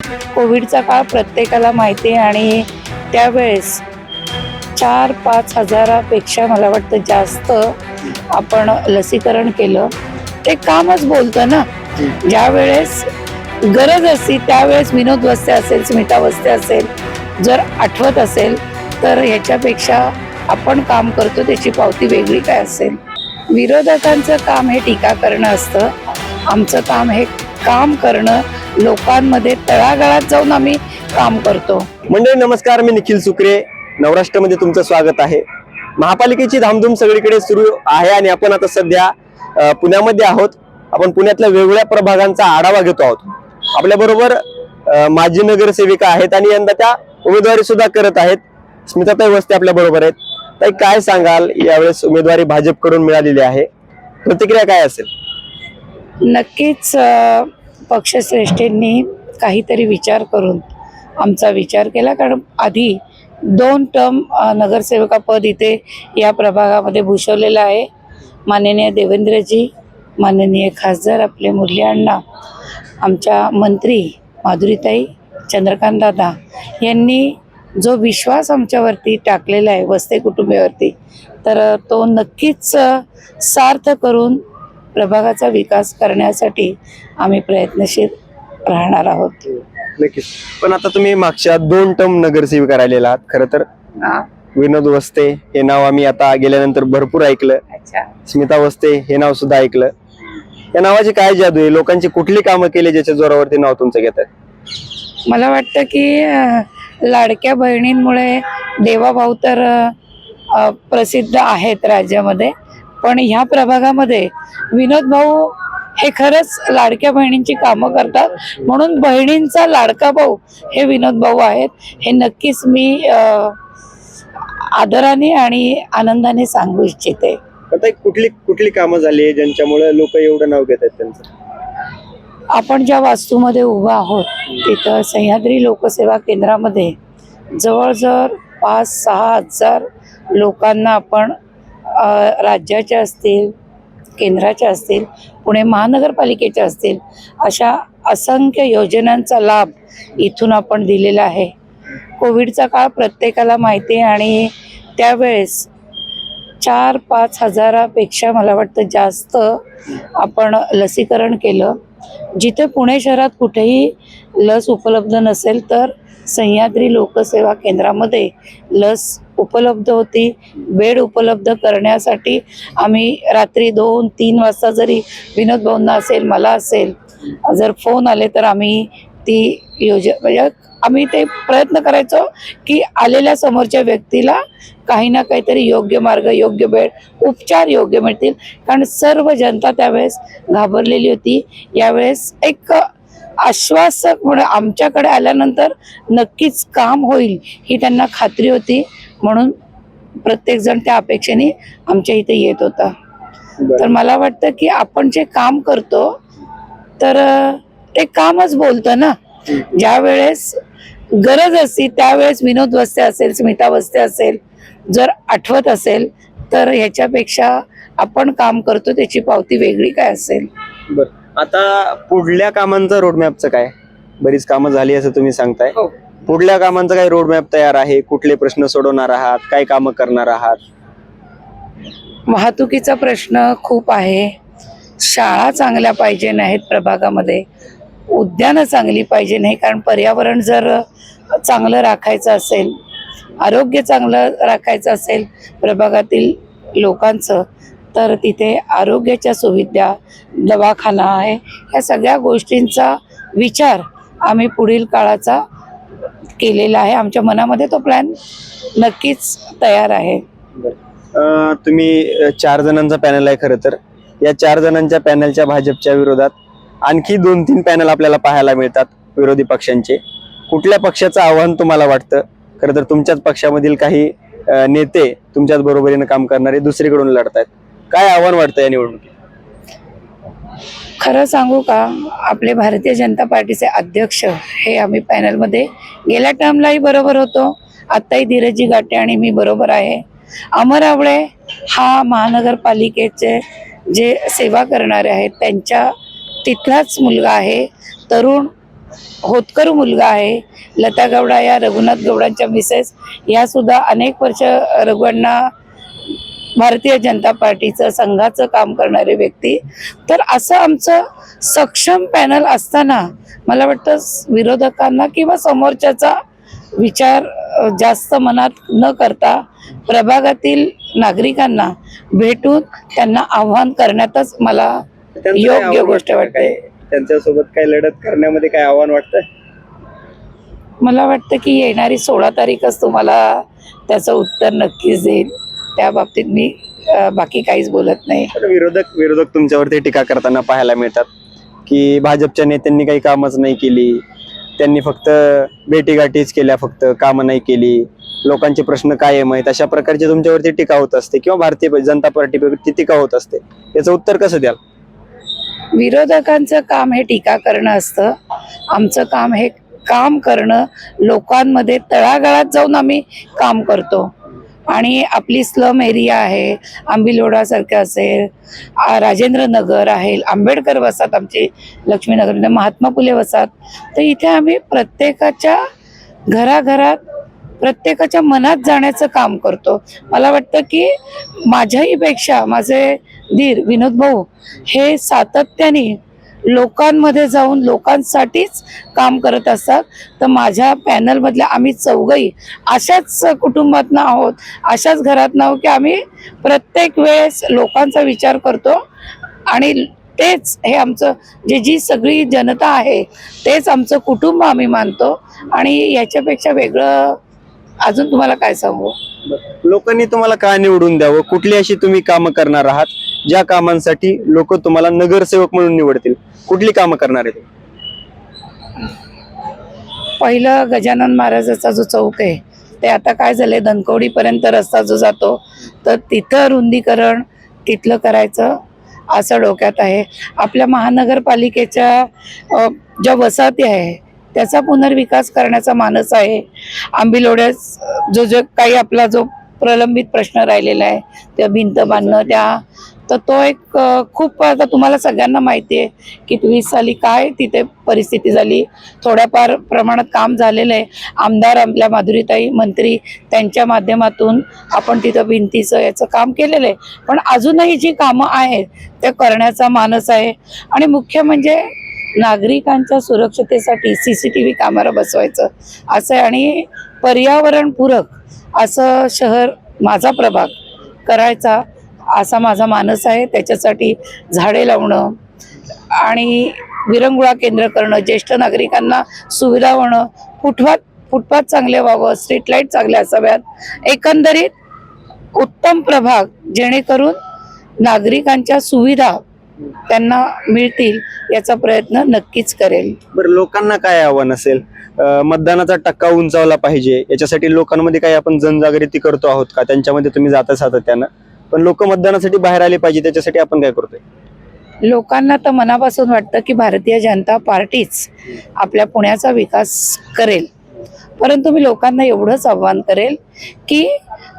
कोविडचा काळ प्रत्येकाला माहिती आहे आणि त्यावेळेस 4-5 हजारापेक्षा मला वाटतं जास्त आपण लसीकरण केलं. ते कामच बोलतं ना. ज्या वेळेस गरज असती त्यावेळेस विनोद वस्ते असेल, स्मिता वस्ते असेल, जर आठवत असेल तर ह्याच्यापेक्षा आपण काम करतो त्याची पावती वेगळी काय असेल. विरोधकांचं काम हे टीका करणं असतं, आमचं काम हे काम करणं, लोकांमध्ये तळागाळात जाऊन आम्ही काम करतो. मंडळी नमस्कार, मी निखिल सुक्रे, नवराष्ट्रमध्ये तुमचं स्वागत आहे. महापालिकेची धामधूम सगळीकडे सुरू आहे आणि आपण आता सध्या पुण्यामध्ये आहोत. आपण पुण्यातल्या वेगवेगळ्या प्रभागांचा आढावा घेतो आहोत. आपल्या बरोबर माजी नगरसेविका आहेत आणि यंदा त्या उमेदवारी सुद्धा करत आहेत. स्मिताताई वस्ते आपल्या बरोबर आहेत. ताई, काय सांगाल, यावेळेस उमेदवारी भाजपकडून मिळालेली आहे, प्रतिक्रिया काय असेल? नक्कीच पक्षश्रेष्ठींनी काहीतरी विचार करून आमचा विचार केला, कारण आधी 2 टर्म नगरसेविका पद इथे या प्रभागामध्ये भूषवलेलं आहे. माननीय देवेंद्रजी, माननीय खासदार आपले मुरली अण्णा, आमच्या मंत्री माधुरीताई, चंद्रकांत दादा यांनी जो विश्वास आमच्यावरती टाकलेला आहे वस्ते कुटुंबियावरती, तर तो नक्कीच सार्थ करून प्रभागाचा विकास करण्यासाठी आम्ही प्रयत्नशील राहणार आहोत. नक्कीच. पण आता तुम्ही मागच्या 2 टर्म नगरसेविका राहिलेला आहात. खरं तर विनोद वस्ते हे नाव आम्ही आता गेल्यानंतर भरपूर ऐकलं. स्मिता वस्ते हे नाव सुद्धा ऐकलं. या नावाची काय जादू आहे? लोकांची कुठली कामं केली ज्याच्या जोरावरती नाव तुमचं घेतात? मला वाटतं की लाडक्या बहिणींमुळे देवाभाऊ तर प्रसिद्ध आहेत राज्यामध्ये, पण ह्या प्रभागामध्ये विनोद भाऊ हे खरंच लाडक्या बहिणींची कामं करतात, म्हणून बहिणींचा लाडका भाऊ हे विनोद भाऊ आहेत. हे नक्कीच मी आदराने आणि आनंदाने सांगू इच्छिते. आता कुठली कामं झाली ज्यांच्यामुळे लोक एवढं नाव घेतात त्यांचं? आपण ज्या वास्तूमध्ये उभा आहोत तिथं सह्याद्री लोकसेवा केंद्रामध्ये जवळजवळ 5-6 हजार लोकांना आपण राज्याच्या असतील, केंद्राच्या असतील, पुणे महानगरपालिकेच्या असतील, अशा असंख्य योजनांचा लाभ इथून आपण दिलेला आहे. कोविडचा काळ प्रत्येकाला माहिती आहे आणि त्यावेळेस 4-5 हजारापेक्षा मला वाटतं जास्त आपण लसीकरण केलं. जिथे पुणे शहरात कुठेही लस उपलब्ध नसेल तर सह्याद्री लोकसेवा केंद्रामध्ये लस उपलब्ध होती. बेड उपलब्ध करण्यासाठी आम्ही रात्री 2-3 वाजता जरी विनोद भाऊंना असेल, मला असेल, जर फोन आले तर आम्ही ती म्हणजे आम्ही ते प्रयत्न करायचो की आलेल्या समोरच्या व्यक्तीला काही ना काहीतरी योग्य मार्ग, योग्य बेड, उपचार योग्य मिळतील, कारण सर्व जनता त्यावेळेस घाबरलेली होती. यावेळेस एक आश्वासक म्हणून आमच्याकडे आल्यानंतर नक्कीच काम होईल ही त्यांना खात्री होती, म्हणून प्रत्येकजण त्या अपेक्षेने आमच्या इथे येत होता. तर मला वाटतं की आपण जे काम करतो तर ते कामच बोलतं ना. ज्या वेळेस गरज असती त्यावेळेस विनोद वस्ते असेल, स्मिता वस्ते असेल, जर आठवत असेल तर ह्याच्यापेक्षा आपण काम करतो त्याची पावती वेगळी काय असेल. आता पुढल्या कामांचा रोडमॅपचं काय? बरीच कामं झाली असं तुम्ही सांगताय. पुढल्या कामांचा काय रोडमॅप तयार आहे? कुठले प्रश्न सोडवणार आहात? काय कामं करणार आहात? वाहतुकीचा प्रश्न खूप आहे. शाळा चांगल्या पाहिजे नाहीत प्रभागामध्ये, उद्यानं चांगली पाहिजे नाही, कारण पर्यावरण जर चांगलं राखायचं असेल, आरोग्य चांगलं राखायचं असेल प्रभागातील लोकांचं, तर तिथे आरोग्याच्या सुविधा, दवाखाना आहे, ह्या सगळ्या गोष्टींचा विचार आम्ही पुढील काळाचा केलेला आहे. आमच्या मनामध्ये तो प्लॅन नक्कीच तयार आहे. तुम्ही 4 जणांचा पॅनल आहे. खरं तर या 4 जणांच्या पॅनलच्या भाजपच्या विरोधात आणखी 2-3 पॅनल आपल्याला पाहायला मिळतात विरोधी पक्षांचे. कुठल्या पक्षाचं आव्हान तुम्हाला वाटतं? खरं तर तुमच्याच पक्षामधील काही नेते तुमच्याच बरोबरीनं काम करणारे दुसरीकडून लढतायत. काय आव्हान वाटतं या निवडणुकीत? खरं सांगू का, आपले भारतीय जनता पार्टीचे अध्यक्ष हे आम्ही पॅनलमध्ये गेल्या टर्मलाही बरोबर होतो, आत्ताही धीरजी गाटे आणि मी बरोबर आहे. अमर आवळे हा महानगरपालिकेचे जे सेवा करणारे आहेत त्यांच्या तिथलाच मुलगा आहे, तरुण होतकरू मुलगा आहे. लता गौडा या रघुनाथ गौडांच्या मिसेस या सुद्धा अनेक वर्ष रघुअण्णा भारतीय जनता पार्टीचं संघाचं काम करणारे व्यक्ती. तर असं आमचं सक्षम पॅनल असताना मला वाटतं विरोधकांना किंवा समोरच्याचा विचार जास्त मनात न करता प्रभागातील नागरिकांना भेटून त्यांना आव्हान करण्यातच मला योग्य गोष्ट वाटते. त्यांच्यासोबत काय लढत करण्यामध्ये काय आव्हान वाटतंय? मला वाटतं की येणारी 16 तारीखच तुम्हाला त्याचं उत्तर नक्कीच देईल. त्या बाबतीत मी बाकी काहीच बोलत नाही. विरोधक तुमच्यावरती टीका करताना पाहायला मिळतात की भाजपच्या नेत्यांनी काही कामच नाही केली, त्यांनी फक्त भेटीगाठीच केल्या, फक्त कामं नाही केली, लोकांचे प्रश्न कायम आहेत, अशा प्रकारची तुमच्यावरती टीका होत असते किंवा भारतीय जनता पार्टीवरती टीका होत असते. याचं उत्तर कसं द्याल? विरोधकांचं काम हे टीका करणं असतं. आमचं काम हे काम करणं, लोकांमध्ये तळागाळात जाऊन आम्ही काम करतो. आणि आपली स्लम एरिया आहे, आंबिलोडासारखं असेल, राजेंद्र नगर आहे, आंबेडकर वसाहत आमची लक्ष्मीनगर, महात्मा फुले वसाहत. तर इथे आम्ही प्रत्येकाच्या घराघरात प्रत्येकाच्या मनात जाण्याचं काम करतो. मला वाटतं की माझ्याहीपेक्षा माझे धीर विनोद भाऊ हे सातत्याने लोकांमध्ये जाऊन लोकांसाठीच काम करत असतात. तर माझ्या पॅनलमधल्या आम्ही चौघही अशाच कुटुंबातनं आहोत, अशाच घरातनं आहोत की आम्ही प्रत्येक वेळेस लोकांचा विचार करतो. आणि तेच हे आमचं जी सगळी जनता आहे तेच आमचं कुटुंब आम्ही मानतो. आणि याच्यापेक्षा वेगळं अजून तुम्हाला काय सांगू? लोकांनी तुम्हाला का निवडून द्यावं? कुठली अशी तुम्ही कामं करणार आहात ज्या कामांसाठी लोक तुम्हाला नगरसेवक म्हणून निवडतील? कुठली कामं करणार आहे? पहिलं गजानन महाराजाचा जो चौक आहे ते आता काय झालंय, धनकवडीपर्यंत रस्ता जो जातो तर तिथं रुंदीकरण तिथलं करायचं असं डोक्यात आहे. आपल्या महानगरपालिकेच्या ज्या वसाहती आहे त्याचा पुनर्विकास करण्याचा मानस आहे. आंबिलोड्यात जो काही आपला जो प्रलंबित प्रश्न राहिलेला आहे, त्या भिंत बांधणं, त्या तर तो एक खूप आता तुम्हाला सगळ्यांना माहिती आहे की 20 साली काय तिथे परिस्थिती झाली. थोड्याफार प्रमाणात काम झालेलं आहे. आमदार आपल्या माधुरीताई मंत्री त्यांच्या माध्यमातून आपण तिथं भिंतीचं याचं काम केलेलं आहे. पण अजूनही जी कामं आहेत ते करण्याचा मानस आहे. आणि मुख्य म्हणजे नागरिकांच्या सुरक्षतेसाठी CCTV कॅमेरा बसवायचं असं आहे. आणि पर्यावरणपूरक असं शहर माझा प्रभाग करायचा असा माझा मानस आहे. त्याच्यासाठी झाडे लावणं आणि विरंगुळा केंद्र करणं, ज्येष्ठ नागरिकांना सुविधा होणं, फुटपाथ चांगले व्हावं, स्ट्रीट लाईट चांगल्या असाव्यात, एकंदरीत उत्तम प्रभाग जेणेकरून नागरिकांच्या सुविधा त्यांना मिळतील याचा प्रयत्न नक्कीच करेल. बरं, लोकांना काय आव्हान असेल? मतदानाचा टक्का उंचावला पाहिजे, याच्यासाठी लोकांमध्ये काही आपण जनजागृती करतो आहोत का? त्यांच्यामध्ये तुम्ही जाता सातत्यानं, पण लोक मतदानासाठी बाहेर आले पाहिजे, त्याच्यासाठी आपण काय करतोय? लोकांना तर मनापासून वाटतं की भारतीय जनता पार्टीच आपल्या पुण्याचा विकास करेल. परंतु मी लोकांना एवढंच आव्हान करेल की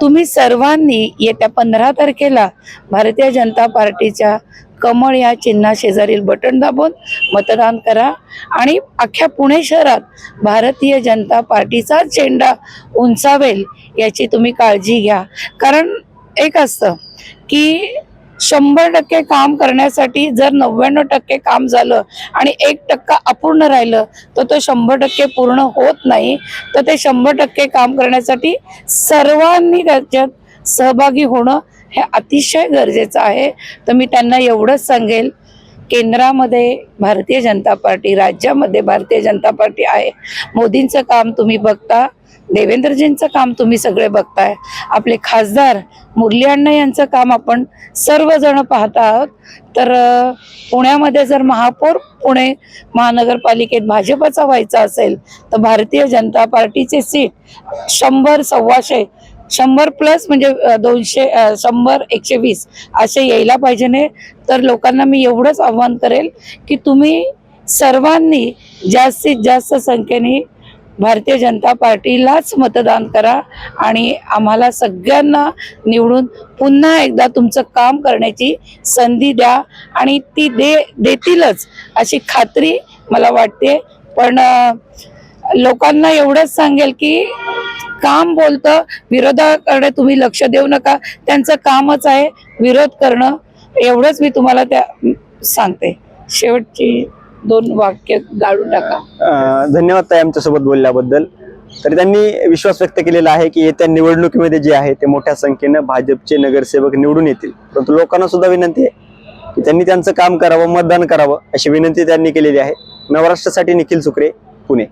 तुम्ही सर्वांनी येत्या 15 तारखेला भारतीय जनता पार्टीच्या कमळ या चिन्हा शेजारील बटन दाबून मतदान करा. आणि अख्ख्या पुणे शहरात भारतीय जनता पार्टीचा झेंडा उंचावेल याची तुम्ही काळजी घ्या. कारण एक असतं की 100% काम करण्यासाठी जर 99% काम झालं आणि 1% अपूर्ण राहिलं तर तो 100% पूर्ण होत नाही. तर ते 100% काम करण्यासाठी सर्वांनी त्याच्यात सहभागी होणं हे अतिशय गरजेचं आहे. तर मी त्यांना एवढंच सांगेल, केंद्रामध्ये भारतीय जनता पार्टी, राज्यामध्ये भारतीय जनता पार्टी आहे. मोदींचं काम तुम्ही बघता, देवेंद्रजींचं काम तुम्ही सगळे बघताय, आपले खासदार मुरली अण्णा यांचं काम आपण सर्वजण पाहत आहोत. तर पुण्यामध्ये जर महापौर पुणे महानगरपालिकेत भाजपचा व्हायचा असेल तर भारतीय जनता पार्टीचे सीट 100, 125, 100+ म्हणजे 200, 100, 120 असे यायला पाहिजे ने. तर लोकांना मी एवढंच आव्हान करेल की तुम्ही सर्वांनी जास्तीत जास्त संख्येने भारतीय जनता पार्टीलाच मतदान करा आणि आम्हाला सगळ्यांना निवडून पुन्हा एकदा तुमचं काम करण्याची संधी द्या. आणि ती देतीलच अशी खात्री मला वाटते. पण लोकांना एवढंच सांगेल की काम बोलतं, विरोधाकडे तुम्ही लक्ष देऊ नका, त्यांचं कामच आहे विरोध करणं, एवढंच मी तुम्हाला त्या सांगते. शेवटची 2 वाक्य गाळून टाका. धन्यवाद ताई आमच्यासोबत बोलल्याबद्दल. तर त्यांनी विश्वास व्यक्त केलेला आहे की येत्या निवडणुकीमध्ये जे आहे ते मोठ्या संख्येनं भाजपचे नगरसेवक निवडून येतील. परंतु लोकांना सुद्धा विनंती आहे की त्यांनी त्यांचं काम करावं, मतदान करावं अशी विनंती त्यांनी केलेली आहे. नवराष्ट्रासाठी निखिल सुक्रे, पुणे.